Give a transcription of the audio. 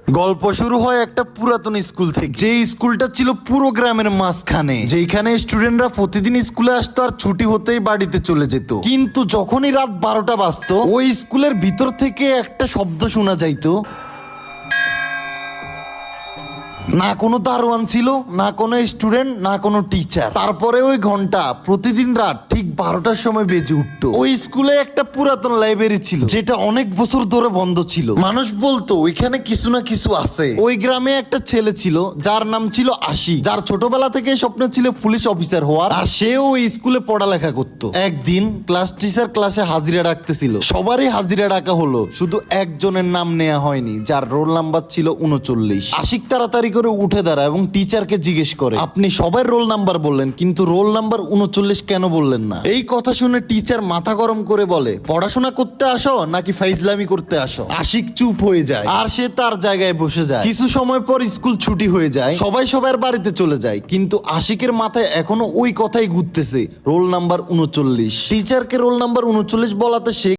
গল্প শুরু হয় একটা পুরাতন স্কুল থেকে, যে স্কুলটা ছিল পুরো গ্রামের মাঝখানে, যেখানে স্টুডেন্টরা প্রতিদিন স্কুলে আসতো আর ছুটি হতেই বাড়িতে চলে যেত। কিন্তু যখনই রাত 12টা বাজতো, ওই স্কুলের ভিতর থেকে একটা শব্দ শোনা যাইতো। না কোনো দারোয়ান ছিল, না কোনো স্টুডেন্ট, না কোনো টিচার। তারপরে ওই ঘন্টা প্রতিদিন রাত ঠিক 12টার সময় বেজে উঠতো। ওই স্কুলে একটা পুরাতন লাইব্রেরি ছিল, যেটা অনেক বছর ধরে বন্ধ ছিল। মানুষ বলতো ওইখানে কিছু না কিছু আছে। ওই গ্রামে একটা ছেলে ছিল যার নাম ছিল আশিক, যার ছোটবেলা থেকে স্বপ্ন ছিল পুলিশ অফিসার হওয়ার, আর সেও ওই স্কুলে পড়ালেখা করতো। একদিন ক্লাস টিচার ক্লাসে হাজিরা ডাকতেছিল। সবারই হাজিরা ডাকা হলো, শুধু একজনের নাম নেওয়া হয়নি, যার রোল নাম্বার ছিল 39। আশিক তাড়াতাড়ি করে উঠে দাঁড়ায় এবং টিচারকে জিজ্ঞেস করে, আপনি সবাই রোল নাম্বার বললেন, কিন্তু রোল নাম্বার 39 কেন বললেন না? এই কথা শুনে টিচার মাথা গরম করে বলে, পড়াশোনা করতে আসো নাকি ফাইজলামি করতে আসো? আশিক চুপ হয়ে যায় আর সে তার জায়গায় বসে যায়। কিছু সময় পর স্কুল ছুটি হয়ে যায়, সবাই সবার বাড়িতে চলে যায়, কিন্তু আশিকের মাথায় এখনো ওই কথাই ঘুরতেছে, রোল নাম্বার 39। টিচারকে রোল নাম্বার 39 বলাতে সে